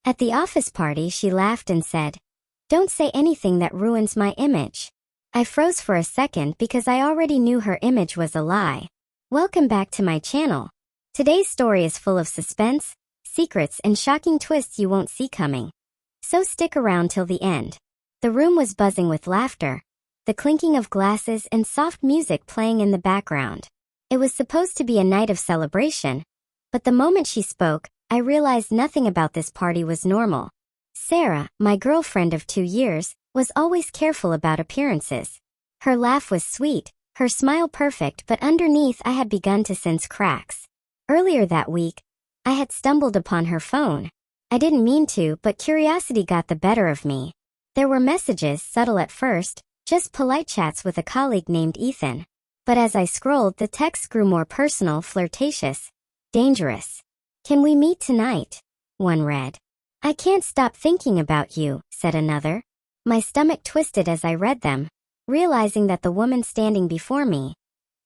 At the office party, she laughed and said, "Don't say anything that ruins my image." I froze for a second because I already knew her image was a lie. Welcome back to my channel. Today's story is full of suspense, secrets, and shocking twists you won't see coming. So stick around till the end. The room was buzzing with laughter, the clinking of glasses and soft music playing in the background. It was supposed to be a night of celebration, but the moment she spoke, I realized nothing about this party was normal. Sarah, my girlfriend of 2 years, was always careful about appearances. Her laugh was sweet, her smile perfect, but underneath I had begun to sense cracks. Earlier that week, I had stumbled upon her phone. I didn't mean to, but curiosity got the better of me. There were messages, subtle at first, just polite chats with a colleague named Ethan. But as I scrolled, the texts grew more personal, flirtatious, dangerous. "Can we meet tonight?" one read. "I can't stop thinking about you," said another. My stomach twisted as I read them, realizing that the woman standing before me,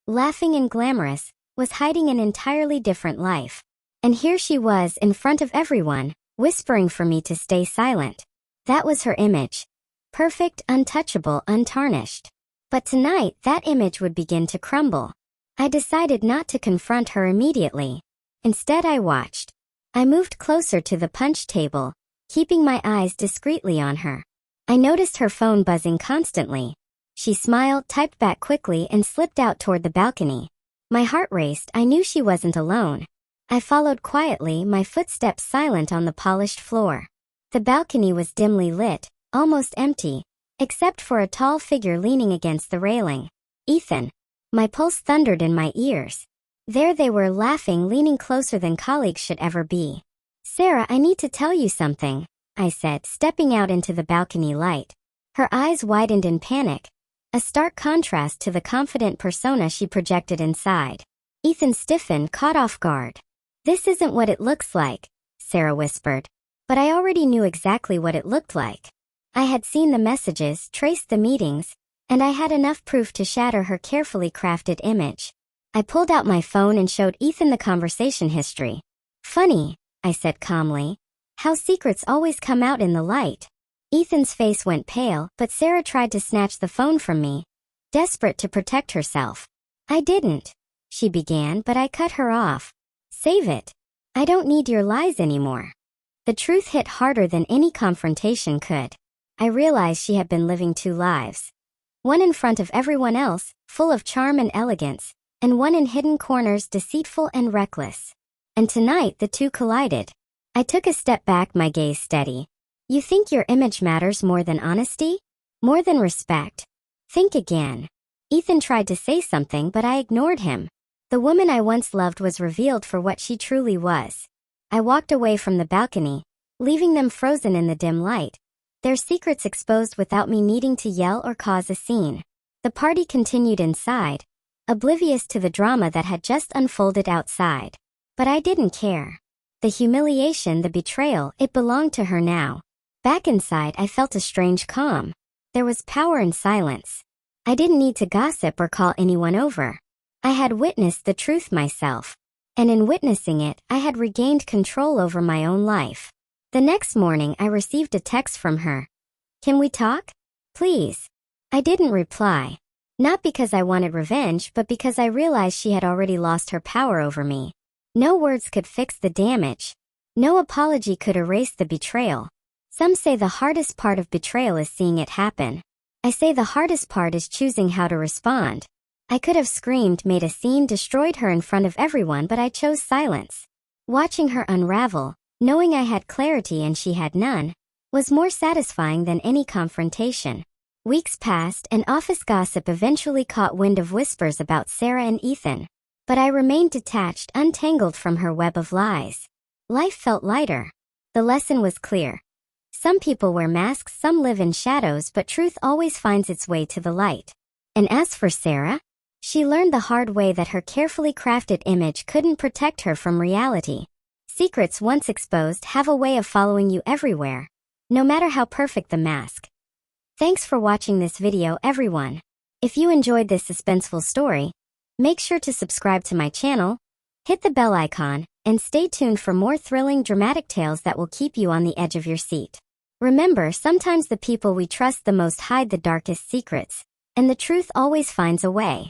laughing and glamorous, was hiding an entirely different life. And here she was in front of everyone, whispering for me to stay silent. That was her image. Perfect, untouchable, untarnished. But tonight, that image would begin to crumble. I decided not to confront her immediately. Instead, I watched. I moved closer to the punch table, keeping my eyes discreetly on her. I noticed her phone buzzing constantly. She smiled, typed back quickly, and slipped out toward the balcony. My heart raced. I knew she wasn't alone. I followed quietly, my footsteps silent on the polished floor. The balcony was dimly lit, almost empty, except for a tall figure leaning against the railing. Ethan. My pulse thundered in my ears. There they were, laughing, leaning closer than colleagues should ever be. "Sarah, I need to tell you something," I said, stepping out into the balcony light. Her eyes widened in panic, a stark contrast to the confident persona she projected inside. Ethan stiffened, caught off guard. "This isn't what it looks like," Sarah whispered. But I already knew exactly what it looked like. I had seen the messages, traced the meetings, and I had enough proof to shatter her carefully crafted image. I pulled out my phone and showed Ethan the conversation history. "Funny," I said calmly, "how secrets always come out in the light." Ethan's face went pale, but Sarah tried to snatch the phone from me, desperate to protect herself. "I didn't," she began, but I cut her off. "Save it. I don't need your lies anymore." The truth hit harder than any confrontation could. I realized she had been living 2 lives. One in front of everyone else, full of charm and elegance, and one in hidden corners, deceitful and reckless. And tonight the two collided. I took a step back, my gaze steady. "You think your image matters more than honesty? More than respect? Think again." Ethan tried to say something, but I ignored him. The woman I once loved was revealed for what she truly was. I walked away from the balcony, leaving them frozen in the dim light, their secrets exposed without me needing to yell or cause a scene. The party continued inside, oblivious to the drama that had just unfolded outside. But I didn't care. The humiliation, the betrayal, it belonged to her now. Back inside, I felt a strange calm. There was power in silence. I didn't need to gossip or call anyone over. I had witnessed the truth myself. And in witnessing it, I had regained control over my own life. The next morning, I received a text from her. "Can we talk? Please." I didn't reply. Not because I wanted revenge, but because I realized she had already lost her power over me. No words could fix the damage. No apology could erase the betrayal. Some say the hardest part of betrayal is seeing it happen. I say the hardest part is choosing how to respond. I could have screamed, made a scene, destroyed her in front of everyone, but I chose silence. Watching her unravel, knowing I had clarity and she had none, was more satisfying than any confrontation. Weeks passed, and office gossip eventually caught wind of whispers about Sarah and Ethan. But I remained detached, untangled from her web of lies. Life felt lighter. The lesson was clear. Some people wear masks, some live in shadows, but truth always finds its way to the light. And as for Sarah, she learned the hard way that her carefully crafted image couldn't protect her from reality. Secrets once exposed have a way of following you everywhere, no matter how perfect the mask. Thanks for watching this video, everyone. If you enjoyed this suspenseful story, make sure to subscribe to my channel, hit the bell icon, And stay tuned for more thrilling, dramatic tales that will keep you on the edge of your seat. Remember, sometimes the people we trust the most hide the darkest secrets, and the truth always finds a way.